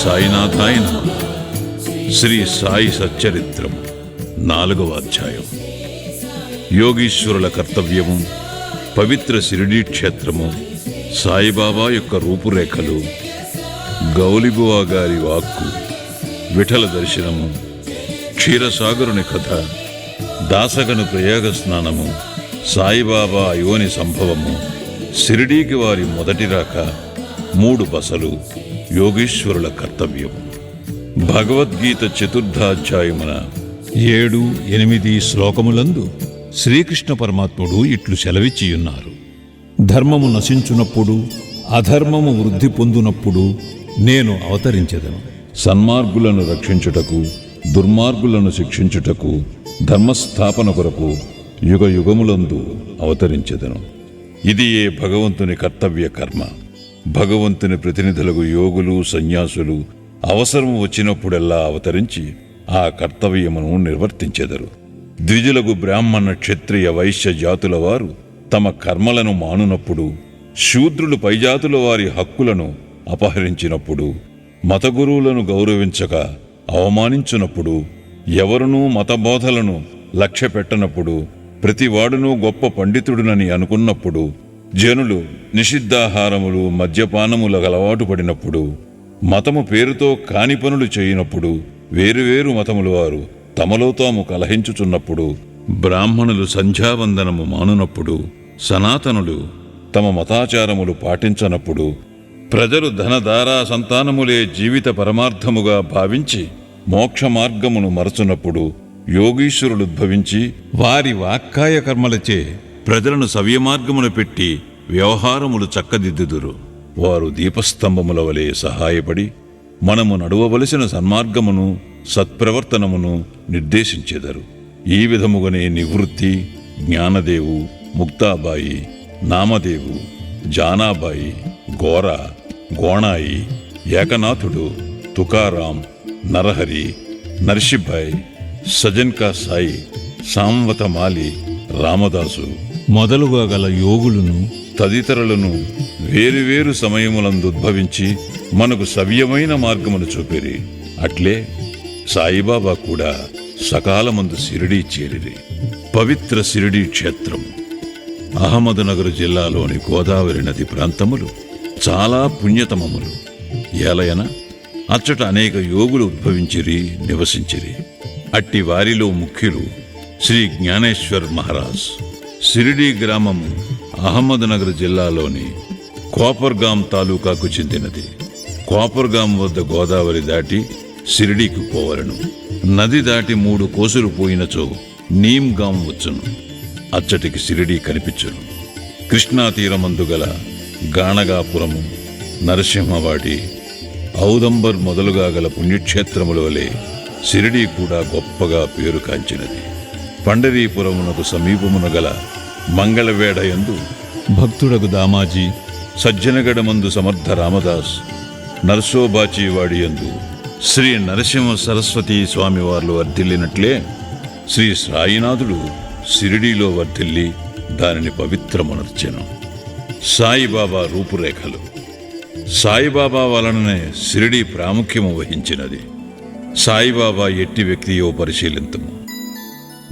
సాయినాథాయ నమః. శ్రీ సాయి సచ్చరిత్రం 4వ అధ్యాయం. యోగీశ్వరుల కర్తవ్యము, పవిత్ర షిరిడీ క్షేత్రము, సాయిబాబా యొక్క రూపురేఖలు, గౌలిబువా గారి వాక్కు, విఠల దర్శనము, క్షీరసాగరుని కథ, దాసగను ప్రయాగ స్నానము, సాయిబాబా అయోని సంభవము, షిరిడీకి వారి మొదటి రాక, 3 బసలు, యోగీశ్వరుల కర్తవ్యము. భగవద్గీత 4వ అధ్యాయమున 7-8 శ్లోకములందు శ్రీకృష్ణ పరమాత్ముడు ఇట్లు సెలవిచ్చియున్నారు. ధర్మము నశించునప్పుడు, అధర్మము వృద్ధి పొందునప్పుడు నేను అవతరించెదను. సన్మార్గులను రక్షించుటకు, దుర్మార్గులను శిక్షించుటకు, ధర్మస్థాపన కొరకు యుగ యుగములందు అవతరించెదను. ఇది ఏ భగవంతుని కర్తవ్య కర్మ. భగవంతుని ప్రతినిధులకు యోగులు, సన్యాసులు అవసరము వచ్చినప్పుడెల్లా అవతరించి ఆ కర్తవ్యమును నిర్వర్తించెదరు. ద్విజులకు బ్రాహ్మణ, క్షత్రియ, వైశ్య జాతుల వారు తమ కర్మలను మానునప్పుడు, శూద్రులు పైజాతుల వారి హక్కులను అపహరించినప్పుడు, మతగురువులను గౌరవించక అవమానించునప్పుడు, ఎవరునూ మతబోధలను లక్ష్యపెట్టనప్పుడు, ప్రతివాడునూ గొప్ప పండితుడునని అనుకున్నప్పుడు, జనులు నిషిద్ధాహారములు, మద్యపానములకు అలవాటు పడినప్పుడు, మతము పేరుతో కాని పనులు చేయనప్పుడు, వేరువేరు మతముల వారు తమలో తాము కలహించుచున్నప్పుడు, బ్రాహ్మణులు సంధ్యావందనము మానునప్పుడు, సనాతనులు తమ మతాచారములు పాటించనప్పుడు, ప్రజలు ధనధారా సంతానములే జీవిత పరమార్థముగా భావించి మోక్ష మార్గమును మరచునప్పుడు, యోగీశ్వరులు ఉద్భవించి వారి వాక్కాయ కర్మలచే ప్రజలను సవ్యమార్గమును పెట్టి వ్యవహారములు చక్కదిద్దుదురు. వారు దీపస్తంభముల వలె సహాయపడి మనము నడువవలసిన సన్మార్గమును, సత్ప్రవర్తనమును నిర్దేశించెదరు. ఈ విధముగానే నివృత్తి, జ్ఞానదేవు, ముక్తాబాయి, నామదేవు, జానాబాయి, గోర, గోణాయి, ఏకనాథుడు, తుకారాం, నరహరి, నర్షిభాయ్, సజన్కా సాయి, సాంవతమాలి, రామదాసు మొదలుగా గల యోగులను తదితరులను వేరువేరు సమయములందు ఉద్భవించి మనకు సవ్యమైన మార్గమును చూపిరి. అట్లే సాయిబాబా కూడా సకాలమందు షిరిడీ చేరిరి. పవిత్ర షిరిడీ క్షేత్రం అహ్మద్నగర్ జిల్లాలోని గోదావరి నది ప్రాంతములు చాలా పుణ్యతమములు. ఏలయన అచ్చట అనేక యోగులు ఉద్భవించిరి, నివసించిరి. అట్టి వారిలో ముఖ్యులు శ్రీ జ్ఞానేశ్వర్ మహారాజ్. షిరిడీ గ్రామము అహ్మద్నగర్ జిల్లాలోని కోపర్గాం తాలూకాకు చెందినది. కోపర్గాం వద్ద గోదావరి దాటి షిరిడీకి పోవలను. నది దాటి 3 కోసులు పోయినచో నీమ్గాం వచ్చును. అచ్చటికి షిరిడీ కనిపించును. కృష్ణా తీరమందు గల గాణగాపురము, నరసింహవాడి, ఔదంబర్ మొదలుగా గల పుణ్యక్షేత్రముల వలె షిరిడీ కూడా గొప్పగా పేరు కాంచినది. పండరీపురమునకు సమీపమున గల మంగళవేడయందు భక్తుడకు దామాజీ, సజ్జనగడమందు సమర్థ రామదాస్, నర్సోబాచీవాడియందు శ్రీ నరసింహ సరస్వతీ స్వామివార్లు వర్ధిల్లినట్లే శ్రీ సాయినాథుడు షిరిడీలో వర్ధిల్లి దానిని పవిత్రమునర్చెను. సాయిబాబా రూపురేఖలు. సాయిబాబా వలననే షిరిడీ ప్రాముఖ్యము వహించినది. సాయిబాబా ఎట్టి వ్యక్తియో పరిశీలింతము.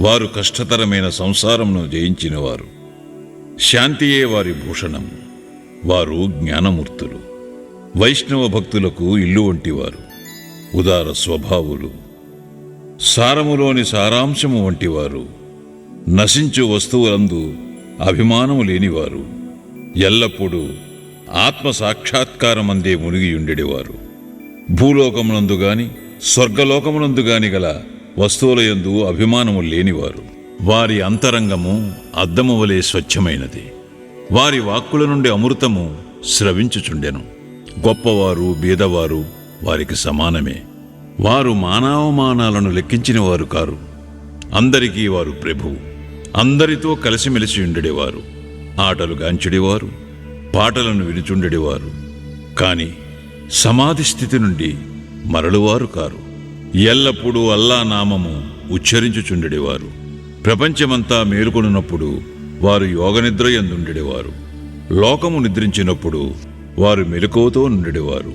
వారు కష్టతరమైన సంసారమును జయించినవారు. శాంతియే వారి భూషణం. వారు జ్ఞానమూర్తులు. వైష్ణవ భక్తులకు ఇల్లు వంటివారు. ఉదార స్వభావులు. సారములోని సారాంశము వంటివారు. నశించు వస్తువులందు అభిమానము లేనివారు. ఎల్లప్పుడూ ఆత్మ సాక్షాత్కారమందే మునిగియుండెడివారు. భూలోకమునందు గాని స్వర్గలోకమునందు గాని గల వస్తువులయందు అభిమానము లేనివారు. వారి అంతరంగము అద్దము వలె స్వచ్ఛమైనది. వారి వాక్కుల నుండి అమృతము స్రవించుచుండెను. గొప్పవారు, బీదవారు వారికి సమానమే. వారు మానవమానాలను లెక్కించిన వారు కారు. అందరికీ వారు ప్రభువు. అందరితో కలిసిమెలిసి ఉండేవారు. ఆటలు గాంచెడివారు, పాటలను వినుచుండెడివారు. కాని సమాధి స్థితి నుండి మరలువారు కారు. ఎల్లప్పుడూ అల్లా నామము ఉచ్చరించుచుండెడివారు. ప్రపంచమంతా మేలుకొనున్నప్పుడు వారు యోగనిద్ర యందుండెడివారు. లోకము నిద్రించినప్పుడు వారు మెలకువతో నుండెడివారు.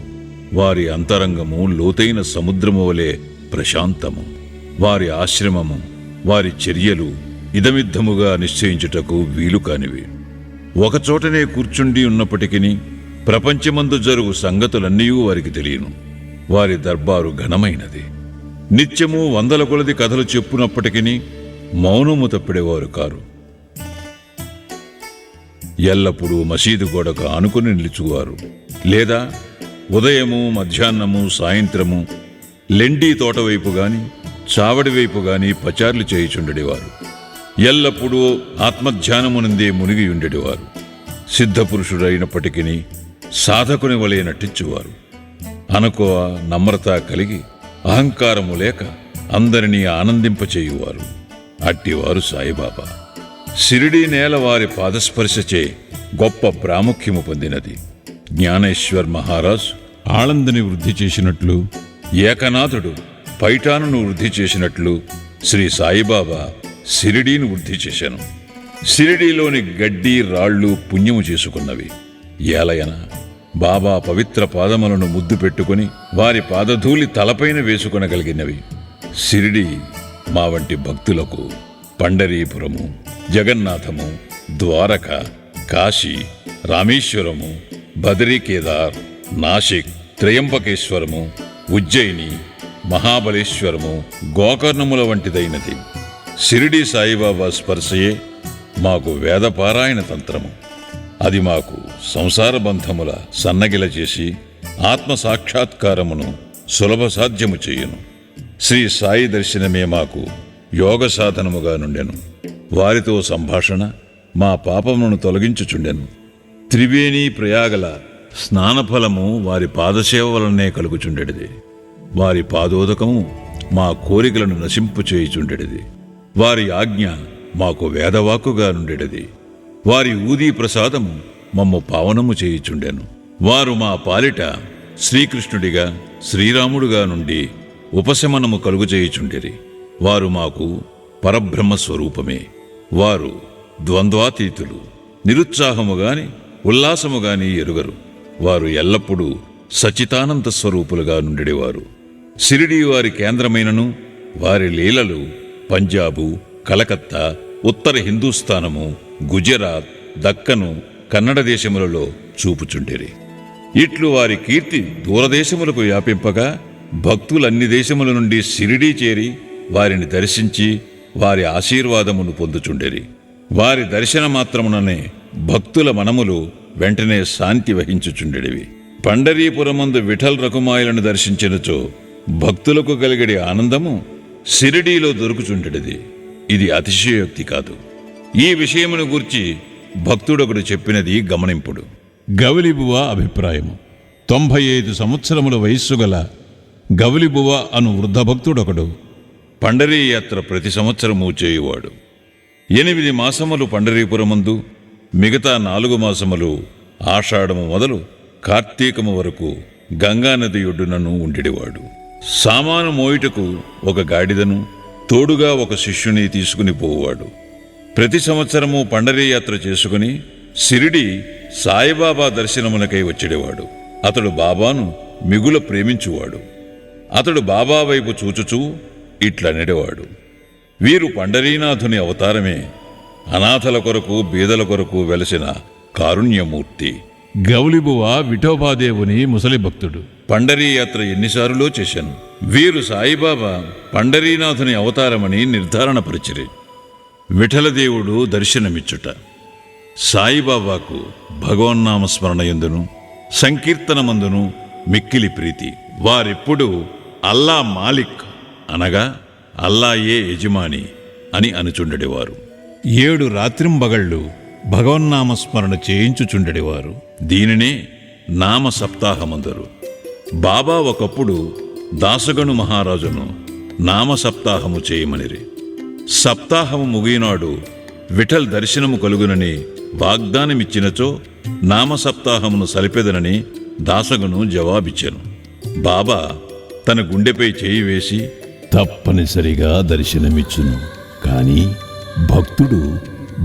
వారి అంతరంగము లోతైన సముద్రము వలె ప్రశాంతము. వారి ఆశ్రమము, వారి చర్యలు ఇదమిద్దముగా నిశ్చయించుటకు వీలు కానివి. ఒకచోటనే కూర్చుండి ఉన్నప్పటికీ ప్రపంచమందు జరుగు సంగతులన్నీ వారికి తెలియను. వారి దర్బారు ఘనమైనది. నిత్యము 100 కొలది కథలు చెప్పునప్పటికీ మౌనము తప్పిడేవారు కారు. ఎల్లప్పుడూ మసీదు గోడకు ఆనుకుని నిలుచువారు, లేదా ఉదయము, మధ్యాహ్నము, సాయంత్రము లెండి తోటవైపు గాని చావడి వైపు గాని పచార్లు చేయుచుండెడివారు. ఎల్లప్పుడూ ఆత్మధ్యానమునందే మునిగి ఉండేవారు. సిద్ధపురుషుడైనప్పటికీ సాధకుని వలె నటించువారు. అనుకోవ, నమ్రత కలిగి అహంకారము లేక అందరినీ ఆనందింపచేయువారు. అట్టివారు సాయిబాబా. షిరిడీ నేల వారి పాదస్పర్శచే గొప్ప ప్రాముఖ్యము పొందినది. జ్ఞానేశ్వర్ మహారాజ్ ఆళందని వృద్ధి చేసినట్లు, ఏకనాథుడు పైఠానును వృద్ధి చేసినట్లు శ్రీ సాయిబాబా షిరిడీని వృద్ధి చేశాను. షిరిడీలోని గడ్డి రాళ్లు పుణ్యము చేసుకున్నవి. ఏలయన బాబా పవిత్ర పాదములను ముద్దు పెట్టుకుని వారి పాదధూళి తలపైన వేసుకొనగలిగినవి. షిరిడీ మా వంటి భక్తులకు పండరీపురము, జగన్నాథము, ద్వారక, కాశీ, రామేశ్వరము, బదరీకేదార్, నాసిక్, త్రయంబకేశ్వరము, ఉజ్జయిని, మహాబలేశ్వరము, గోకర్ణముల వంటిదైనది. షిరిడీ సాయిబాబా స్పర్శయే మాకు వేదపారాయణ తంత్రము. అది మాకు సంసార బంధముల సన్నగిల చేసి ఆత్మ సాక్షాత్కారమును సులభ సాధ్యము చేయును. శ్రీ సాయి దర్శనమే మాకు యోగ సాధనముగా నుండెను. వారితో సంభాషణ మా పాపమును తొలగించుచుండెను. త్రివేణి ప్రయాగల స్నానఫలము వారి పాదసేవ వలనే కలుగుచుండెడిది. వారి పాదోదకము మా కోరికలను నశింపు చేయుచుండెడిది. వారి ఆజ్ఞ మాకు వేదవాక్కుగా నుండెడిది. వారి ఊదీ ప్రసాదము మమ్ము పావనము చేయుచుండెను. వారు మా పాలిట శ్రీకృష్ణుడిగా, శ్రీరాముడుగా నుండి ఉపశమనము కలుగు చేయుచుండిరి. వారు మాకు పరబ్రహ్మ స్వరూపమే. వారు ద్వంద్వాతీతులు. నిరుత్సాహముగాని ఉల్లాసముగాని ఎరుగరు. వారు ఎల్లప్పుడూ సచితానంద స్వరూపులుగా నుండెడివారు. షిరిడీ వారి కేంద్రమైనను వారి లీలలు పంజాబు, కలకత్తా, ఉత్తర హిందూస్థానము, గుజరాత్, దక్కను, కన్నడ దేశములలో చూపుచుండిరి. ఇట్లు వారి కీర్తి దూరదేశములకు వ్యాపింపగా భక్తులన్ని దేశముల నుండి షిరిడీ చేరి వారిని దర్శించి వారి ఆశీర్వాదమును పొందుచుండిరి. వారి దర్శన మాత్రముననే భక్తుల మనములు వెంటనే శాంతి వహించుచుండెడివి. పండరీపురమందు విఠల్ రకుమాయులను దర్శించినచో భక్తులకు కలిగడి ఆనందము షిరిడీలో దొరుకుచుండెడిది. ఇది అతిశయోక్తి కాదు. ఈ విషయమును గూర్చి భక్తుడొకడు చెప్పినది గమనింపుడు. గౌలిబువ అభిప్రాయము. 95 సంవత్సరముల వయస్సు గల గౌలిబువ అను వృద్ధ భక్తుడొకడు పండరీ యాత్ర ప్రతి సంవత్సరము చేయువాడు. 8 మాసములు పండరీపురమందు, మిగతా 4 మాసములు ఆషాఢము మొదలు కార్తీకము వరకు గంగానది ఒడ్డునను ఉండిడివాడు. సామాను మోయుటకు ఒక గాడిదను, తోడుగా ఒక శిష్యుని తీసుకుని పోవాడు. ప్రతి సంవత్సరము పండరీ యాత్ర చేసుకుని షిరిడీ సాయిబాబా దర్శనమునకై వచ్చేవాడు. అతడు బాబాను మిగుల ప్రేమించువాడు. అతడు బాబా వైపు చూచుచూ ఇట్లనెడవాడు: వీరు పండరీనాథుని అవతారమే. అనాథల కొరకు, బీదల కొరకు వెలసిన కారుణ్యమూర్తి. గౌలిబువ విఠోబాదేవుని ముసలి భక్తుడు. పండరీ యాత్ర ఎన్నిసార్లు చేశాను. వీరు సాయిబాబా పండరీనాథుని అవతారమని నిర్ధారణపరిచిరి. విఠలదేవుడు దర్శనమిచ్చుట. సాయిబాబాకు భగవన్నామస్మరణ యందును సంకీర్తనమందును మిక్కిలి ప్రీతి. వారెప్పుడు అల్లా మాలిక్ అనగా అల్లాయే యజమాని అని అనుచుండెడివారు. 7 రాత్రింబగళ్ళు భగవన్నామస్మరణ చేయించుచుండెడివారు. దీనినే నామ సప్తాహమందరు. బాబా ఒకప్పుడు దాసగను మహారాజును నామ సప్తాహము చేయమనిరి. సప్తాహము ముగినాడు విఠల్ దర్శనము కలుగునని వాగ్దానమిచ్చినచో నామ సప్తాహమును సలిపెదనని దాసగను జవాబిచ్చెను. బాబా తన గుండెపై చేయి వేసి, తప్పనిసరిగా దర్శనమిచ్చును, కాని భక్తుడు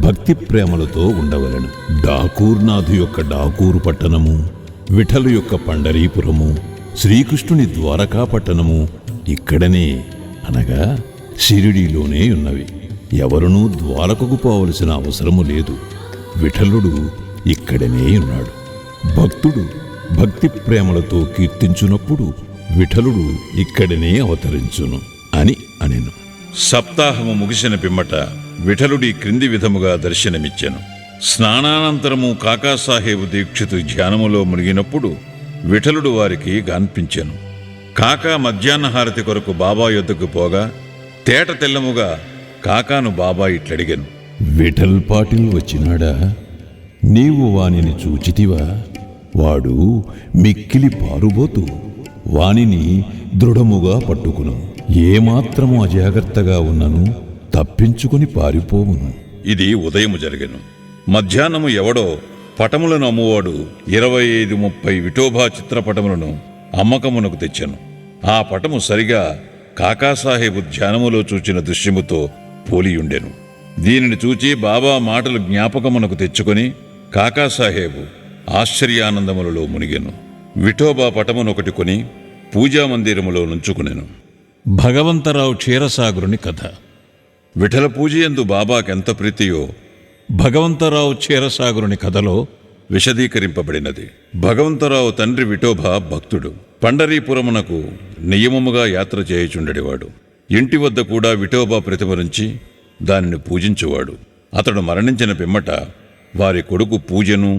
భక్తి ప్రేమలతో ఉండవలెను. డాకూర్నాథు యొక్క డాకూరు పట్టణము, విఠలు యొక్క పండరీపురము, శ్రీకృష్ణుని ద్వారకా పట్టణము ఇక్కడనే అనగా షిరిడీలోనే ఉన్నవి. ఎవరునూ ద్వారకకు పోవలసిన అవసరము లేదు. విఠలుడు ఇక్కడనే ఉన్నాడు. భక్తుడు భక్తి ప్రేమలతో కీర్తించునప్పుడు విఠలుడు ఇక్కడనే అవతరించును అని అనెను. సప్తాహము ముగిసిన పిమ్మట విఠలుడి క్రింది విధముగా దర్శనమిచ్చెను. స్నానానంతరము కాకాసాహేబు దీక్షితు ధ్యానములో మునిగినప్పుడు విఠలుడు వారికి గాన్పించెను. కాకా మధ్యాహ్నహారతి కొరకు బాబా యొద్దకు పోగా తేట తెల్లముగా కాకాను బాబా ఇట్లడిగెను. విఠల్ పాటిల్ వచ్చినాడా? నీవు వానిని చూచితివా? వాడు మిక్కిలి పారుబోతు. వానిని దృఢముగా పట్టుకును. ఏమాత్రము అజాగ్రత్తగా ఉన్నను తప్పించుకుని పారిపోవును. ఇది ఉదయము జరిగెను. మధ్యాహ్నము ఎవడో పటములను అమ్మువాడు 25-30 విఠోబా చిత్రపటములను అమ్మకమునకు తెచ్చెను. ఆ పటము సరిగా కాకాసాహేబు ధ్యానములో చూచిన దృశ్యముతో పోలియుండెను. దీనిని చూచి బాబా మాటలు జ్ఞాపకమునకు తెచ్చుకొని కాకాసాహేబు ఆశ్చర్యానందములలో మునిగెను. విఠోబా పటమునొకటి కొని పూజామందిరములో నుంచుకునెను. భగవంతరావు క్షీరసాగరుని కథ. విఠల పూజయందు బాబాకెంత ప్రీతియో భగవంతరావు క్షీరసాగరుని కథలో విశదీకరింపబడినది. భగవంతరావు తండ్రి విఠోబా భక్తుడు. పండరీపురమునకు నియమముగా యాత్ర చేయుచుండెడివాడు. ఇంటి వద్ద కూడా విఠోబా ప్రతిభరించి దానిని పూజించువాడు. అతడు మరణించిన పిమ్మట వారి కొడుకు పూజను,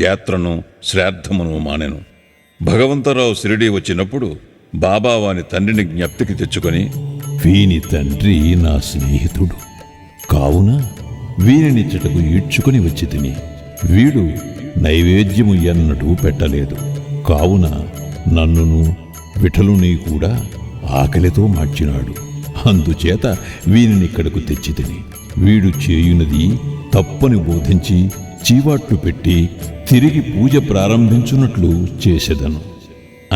యాత్రను, శ్రాద్ధమును మానెను. భగవంతరావు షిరిడీ వచ్చినప్పుడు బాబా వాని తండ్రిని జ్ఞప్తికి తెచ్చుకొని, వీని తండ్రి నా స్నేహితుడు కావున వీనినిచ్చటకు ఈడ్చుకుని వచ్చి తిని, వీడు నైవేద్యము ఎన్నడూ పెట్టలేదు. కావున నన్నును విఠలుని కూడా ఆకలితో మార్చినాడు. అందుచేత వీనినిక్కడకు తెచ్చి తిని, వీడు చేయునది తప్పని బోధించి చీవాట్లు పెట్టి తిరిగి పూజ ప్రారంభించున్నట్లు చేసెదను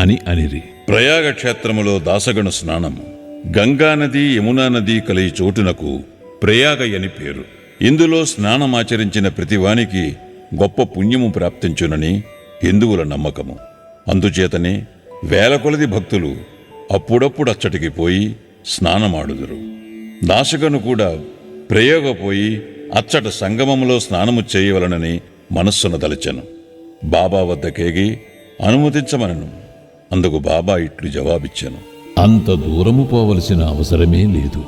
అని అనిరి. ప్రయాగ క్షేత్రములో దాసగణ స్నానము. గంగానది, యమునా నది కలిగి చోటునకు ప్రయాగ అని పేరు. ఇందులో స్నానమాచరించిన ప్రతివానికి గొప్ప పుణ్యము ప్రాప్తించునని హిందువుల నమ్మకము. అందుచేతనే వేల కొలది భక్తులు అప్పుడప్పుడు అచ్చటికి పోయి స్నానమాడుదురు. దాసగను కూడా ప్రయోగ పోయి అచ్చట సంగమములో స్నానము చేయవలనని మనస్సును దలచెను. బాబా వద్దకేగి అనుమతించమనను. అందుకు బాబా ఇట్లు జవాబిచ్చెను. అంత దూరము పోవలసిన అవసరమే లేదు.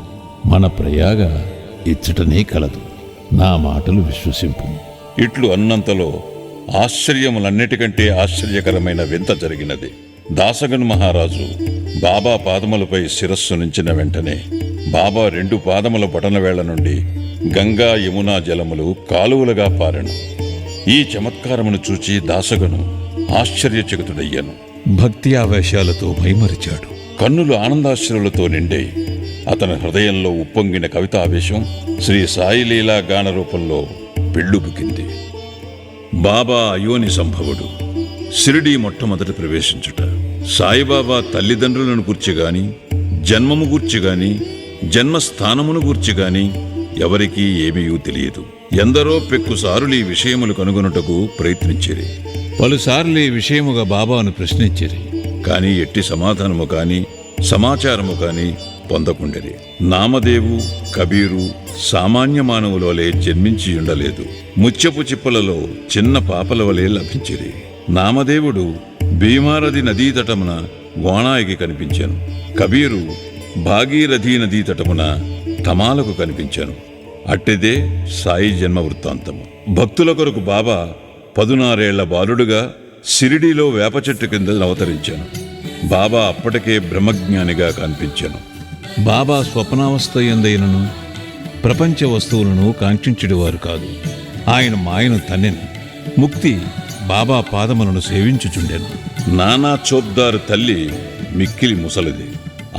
మన ప్రయాగ ఇచ్చటనే కలదు. నా మాటలు విశ్వసింపు. ఇట్లు అన్నంతలో ఆశ్చర్యములన్నిటికంటే ఆశ్చర్యకరమైన వింత జరిగినది. దాసగన్ మహారాజు బాబా పాదములపై శిరస్సు నుంచిన వెంటనే బాబా 2 పాదముల బొటనవేళ్ల నుండి గంగా, యమునా జలములు కాలువలుగా పారెను. ఈ చమత్కారమును చూచి దాసగను ఆశ్చర్యచకితుడయ్యాను. భక్తి ఆవేశాలతో మైమరిచాడు. కన్నులు ఆనందాశ్రులతో నిండే అతని హృదయంలో ఉప్పొంగిన కవితావేశం శ్రీ సాయిలీలా గాన రూపంలో పెళ్ళుబుకింది. బాబా అయోని సంభవుడు. షిరిడీ మొట్టమొదట ప్రవేశించుట. సాయిబాబా తల్లిదండ్రులను గూర్చిగాని, జన్మము గూర్చిగాని, జన్మస్థానమును గూర్చిగాని ఎవరికీ ఏమీయూ తెలియదు. ఎందరో పెక్కుసారులు ఈ విషయములు కనుగొనుటకు ప్రయత్నించిరి. పలుసార్లు ఈ విషయముగా బాబాను ప్రశ్నించిరి. కాని ఎట్టి సమాధానము కాని సమాచారము కాని పొందకుండిరి. నామదేవు, కబీరు సామాన్య మానవుల వలె జన్మించి ఉండలేదు. ముత్యపు చిప్పలలో చిన్న పాపల వలె లభించిరి. నామదేవుడు భీమారథి నదీ తటమున గోణాయికి కనిపించాను. కబీరు భాగీరథీ నదీ తటమున తమాలకు కనిపించాను. అట్టిదే సాయి జన్మ వృత్తాంతము. భక్తుల కొరకు బాబా 16 ఏళ్ల బాలుడుగా షిరిడీలో వేప చెట్టు కింద అవతరించాను. బాబా అప్పటికే బ్రహ్మజ్ఞానిగా కనిపించాను. బాబా స్వప్నావస్థ ఎందైనను ప్రపంచ వస్తువులను కాంక్షించుడివారు కాదు. ఆయన మాయను తన్నెను. ముక్తి బాబా పాదములను సేవించుచుండెను. నానా చోప్దారు తల్లి మిక్కిలి ముసలిది.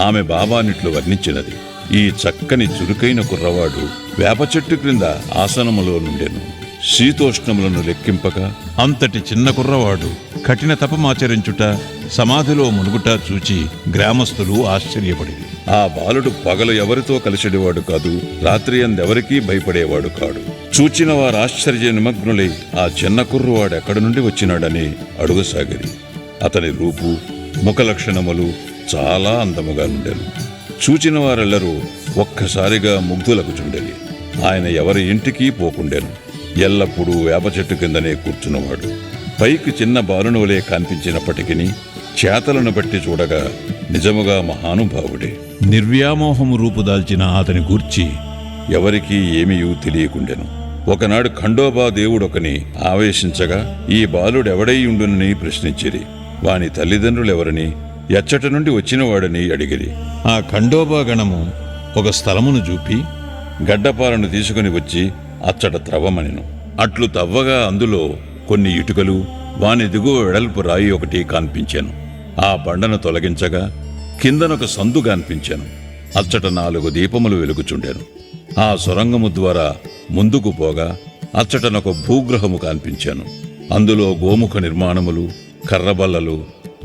ఆమె బాబానిట్లు వర్ణించినది. ఈ చక్కని చురుకైన కుర్రవాడు వేప చెట్టు క్రింద ఆసనములో నుండెను. శీతోష్ణములను లెక్కింపక అంతటి చిన్న కుర్రవాడు కఠిన తపమాచరించుట, సమాధిలో మునుగుట చూచి గ్రామస్తులు ఆశ్చర్యపడిరి. ఆ బాలుడు పగలు ఎవరితో కలిసిడేవాడు కాదు, రాత్రి అందెవరికీ భయపడేవాడు కాడు. చూచిన వారు ఆశ్చర్య నిమగ్నులై ఆ చిన్న కుర్రవాడు ఎక్కడి నుండి వచ్చినాడని అడుగసాగిరి. అతని రూపు, ముఖ లక్షణములు చాలా అందముగా నుండెను. చూచిన వారెల్లరూ ఒక్కసారిగా ముగ్ధులకు చుండెలి. ఆయన ఎవరి ఇంటికి పోకుండెను. ఎల్లప్పుడూ వేప చెట్టు కిందనే కూర్చున్నవాడు. పైకి చిన్న బాలుని వలె కనిపించినప్పటికీ చేతలను బట్టి చూడగా నిజముగా మహానుభావుడే. నిర్వ్యామోహము రూపుదాల్చిన అతని గూర్చి ఎవరికీ ఏమీయూ తెలియకుండెను. ఒకనాడు ఖండోబా దేవుడొకని ఆవేశించగా ఈ బాలుడెవడై ఉండునని ప్రశ్నించిరి. వాని తల్లిదండ్రులెవరని, ఎచ్చట నుండి వచ్చినవాడని అడిగిరి. ఆ ఖండోబా గణము ఒక స్థలమును చూపి గడ్డపాలను తీసుకుని వచ్చి అచ్చట త్రవ్వమనెను. అట్లు తవ్వగా అందులో కొన్ని ఇటుకలు, వాని దిగువ వెడల్పు రాయి ఒకటి కనిపించాను. ఆ బండను తొలగించగా కిందనొక సందు కనిపించాను. అచ్చట 4 దీపములు వెలుగుచుండెను. ఆ సొరంగము ద్వారా ముందుకు పోగా అచ్చటనొక భూగ్రహము కనిపించాను. అందులో గోముఖ నిర్మాణములు, కర్రబల్లలు,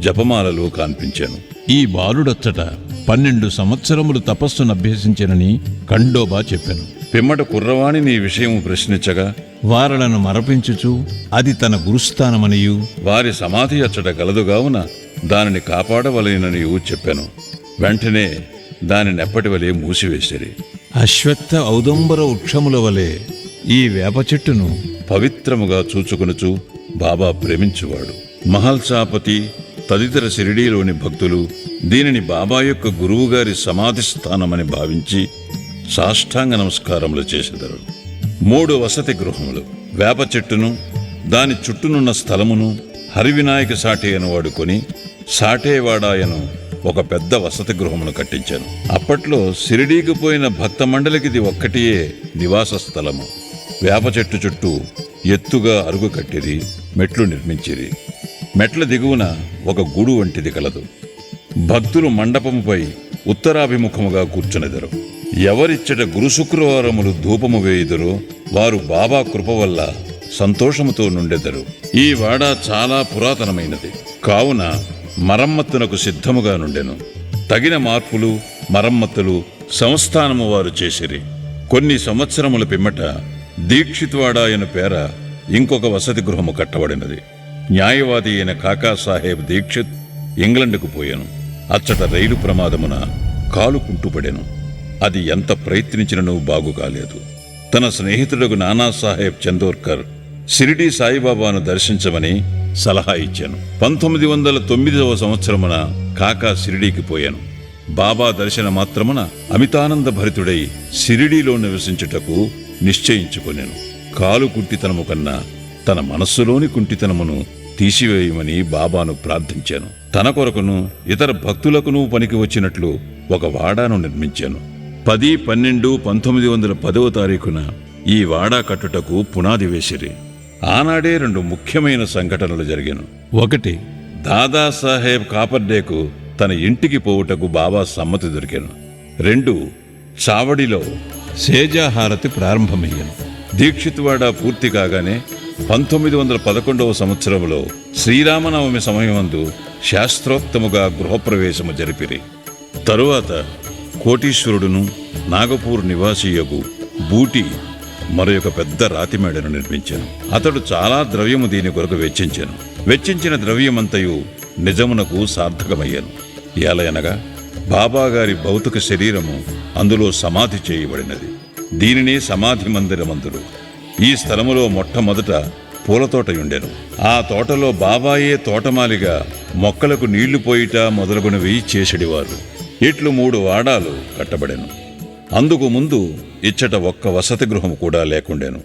జపమాలలు కనిపించాను. ఈ బాలుడచ్చట 12 సంవత్సరములు తపస్సును అభ్యసించెనని ఖండోబా చెప్పెను. పిమ్మట కుర్రవాణి నీ విషయము ప్రశ్నించగా వారలను మరపించుచు అది తన గురుస్థానమనియు వారి సమాధి అచ్చట గలదుగావున దానిని కాపాడవలెననియు చెప్పాను. వెంటనే దానినెప్పటివలే మూసివేసిరి. అశ్వత్థ ఔదంబర వృక్షముల వలె ఈ వేప చెట్టును పవిత్రముగా చూచుకొనుచు బాబా ప్రేమించువాడు. మహల్సాపతి తదితర షిరిడీలోని భక్తులు దీనిని బాబా యొక్క గురువుగారి సమాధి స్థానమని భావించి సాష్టాంగ నమస్కారములు చేసెదరు. 3 వసతి గృహములు, వేప చెట్టును దాని చుట్టూనున్న స్థలమును హరివినాయక సాటేయను వాడుకొని సాటేవాడాయను ఒక పెద్ద వసతి గృహమును కట్టించాను. అప్పట్లో షిరిడీకి పోయిన భక్త మండలికిది ఒక్కటియే నివాస స్థలము. వేప చెట్టు చుట్టూ ఎత్తుగా అరుగు కట్టిరి, మెట్లు నిర్మించిరి. మెట్ల దిగువన ఒక గూడు వంటిది కలదు. భక్తులు మండపముపై ఉత్తరాభిముఖముగా కూర్చునెదరు. ఎవరిచ్చట గురు శుక్రవారములు ధూపము వేయుదురో వారు బాబా కృప వల్ల సంతోషముతో నుండెదరు. ఈ వాడ చాలా పురాతనమైనది కావున మరమ్మత్తునకు సిద్ధముగా నుండెను. తగిన మార్పులు, మరమ్మతులు సంస్థానము వారు చేసిరి. కొన్ని సంవత్సరముల పిమ్మట దీక్షిత్వాడాయను పేర ఇంకొక వసతి గృహము కట్టబడినది. న్యాయవాది అయిన కాకాసాహెబ్ దీక్షిత్ ఇంగ్లండ్కు పోయాను. అచ్చట రైలు ప్రమాదమున కాలు కుంటుపడెను. అది ఎంత ప్రయత్నించినను బాగు కాలేదు. తన స్నేహితుడు నానాసాహెబ్ చందోర్కర్ షిరిడీ సాయిబాబాను దర్శించమని సలహా ఇచ్చాను. 1909వ సంవత్సరమున కాకా షిరిడీకి పోయాను. బాబా దర్శన మాత్రమున అమితానంద భరితుడై షిరిడీలో నివసించుటకు నిశ్చయించుకొనెను. కాలు కుంటితనము కన్నా తన మనస్సులోని కుంటితనమును తీసివేయమని బాబాను ప్రార్థించాను. తన కొరకును ఇతర భక్తులకును పనికి వచ్చినట్లు ఒక వాడాను నిర్మించాను. 10-12-1910వ తారీఖున ఈ వాడా కట్టుటకు పునాది వేసిరి. ఆనాడే 2 ముఖ్యమైన సంఘటనలు జరిగాను. 1 దాదాసాహెబ్ కాపర్డేకు తన ఇంటికి పోవుటకు బాబా సమ్మతి దొరికాను. 2 చావడిలో సేజాహారతి ప్రారంభమయ్యను. దీక్షిత్వాడ పూర్తి కాగానే 1911వ సంవత్సరంలో శ్రీరామనవమి సమయమందు శాస్త్రోక్తముగా గృహప్రవేశము జరిపిరి. తరువాత కోటీశ్వరుడును నాగపూర్ నివాసియగు బూటి మరొక పెద్ద రాతిమేడను నిర్మించాను. అతడు చాలా ద్రవ్యము దీని కొరకు వెచ్చించాను. వెచ్చించిన ద్రవ్యమంతయు నిజమునకు సార్థకమయ్యాను. ఎలయనగా బాబాగారి భౌతిక శరీరము అందులో సమాధి చేయబడినది. దీనినే సమాధి మందిరమందురు. ఈ స్థలములో మొట్టమొదట పూలతోటయుండెను. ఆ తోటలో బాబాయే తోటమాలిగా మొక్కలకు నీళ్లు పోయిట మొదలుగునవి చేసెడివారు. ఇట్లు 3 వాడాలు కట్టబడెను. అందుకు ముందు ఇచ్చట ఒక్క వసతి గృహము కూడా లేకుండెను.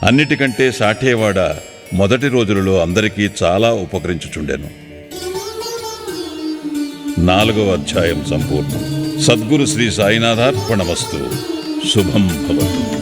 అన్నిటికంటే సాఠేవాడ మొదటి రోజులలో అందరికీ చాలా ఉపకరించుచుండెను. 4వ అధ్యాయం సంపూర్ణం. సద్గురు శ్రీ సాయినాథార్పణమస్తు. శుభం భవతు.